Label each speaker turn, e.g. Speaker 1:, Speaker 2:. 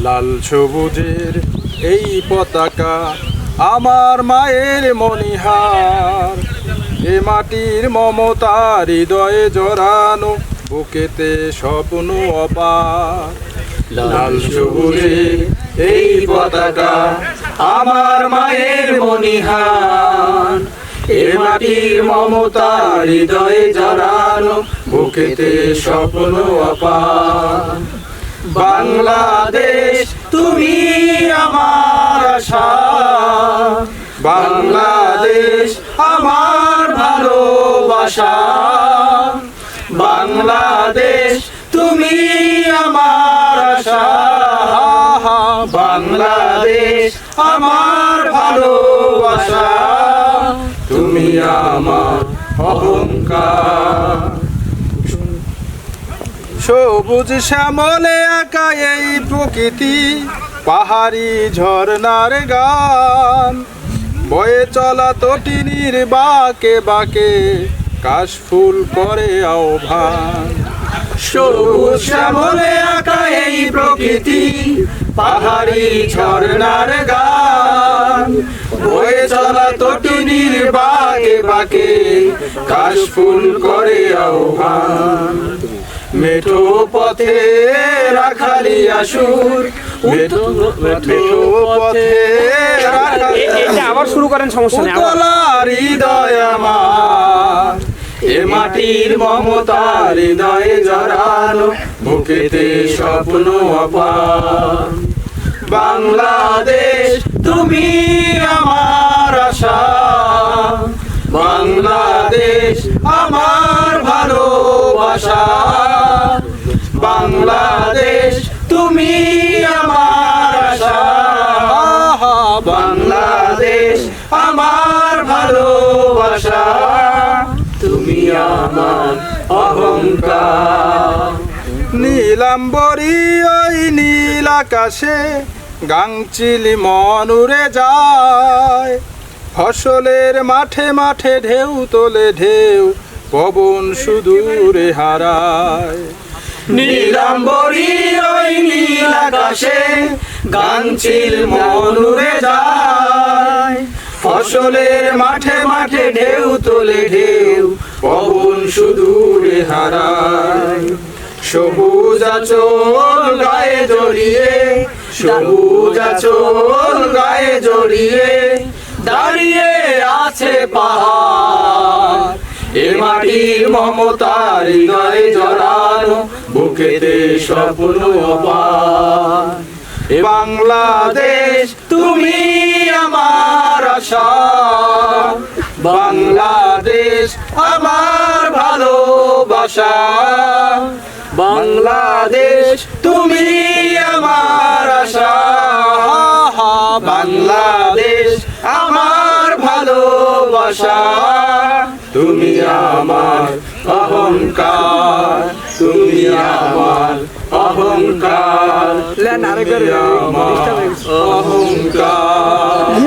Speaker 1: লাল সবুজের এই পতাকা আমার মায়ের মণিহার, এ মাটির মমতা হৃদয়ে জড়ানো, বুকেতে স্বপ্ন অপার। লাল সবুজের এই পতাকা আমার মায়ের মণিহার, এ মাটির মমতা হৃদয়ে জড়ানো, বুকেতে স্বপ্ন অপার। বাংলাদেশ তুমি আমার আশা, বাংলাদেশ আমার ভালোবাসা, বাংলাদেশ তুমি আমার আশা, বাংলাদেশ আমার ভালোবাসা, তুমি আমার অহংকার। সবুজ শ্যামলে আঁকা এই প্রকৃতি, পাহাড়ি ঝর্ণার গান, বয়ে চলা তটিনীর বাঁকে বাঁকে কাশফুল করে আহ্বান। সবুজ শ্যামলে আঁকা এই প্রকৃতি, পাহাড়ি ঝর্ণার গান, বয়ে চলা তটিনীর বাঁকে বাঁকে কাশফুল করে আহ্বান। মেঠো পথে রাখালি আসুর, মেঠো পথে
Speaker 2: আবার শুরু করেন, সমস্যা নেই।
Speaker 1: হৃদয় আমার, এ মাটির মমতা হৃদয়ে জড়ানো, বুকেতে স্বপ্ন অপার। বাংলাদেশ তুমি আমার আশা, বাংলাদেশ আমার ভালোবাসা, বাংলাদেশ তুমি আমার আশা, বাংলাদেশ আমার ভালোবাসা, তুমি আমার অহংকার। নীলাম্বরী ওই নীল আকাশে গাংচিলি মন উড়ে যায়, ফসলের মাঠে মাঠে ঢেউ তোলে ঢেউ, পবন সুদূরে হারায়। নীলাম্বরী ওই নীল আকাশে গাংচিল মন উড়ে যায়, ফসলের মাঠে মাঠে ঢেউ তোলে ঢেউ, পবন সুদূরে হারায়। সবুজ আঁচল গায়ে জড়িয়ে, সবুজ আঁচল গায়ে জড়িয়ে দাঁড়িয়ে আছে পাহাড়, এ মাটির মমতা হৃদয়ে জড়ানো, বুকেতে স্বপ্ন অপার। বাংলাদেশ তুমি আমার আশা, বাংলাদেশ আমার ভালোবাসা, বাংলাদেশ তুমি আমার আশা, বাংলাদেশ আমার ভালোবাসা, তুমি আমার অহংকার, তুমি আমার অহংকার, তুমি আমার অহংকার।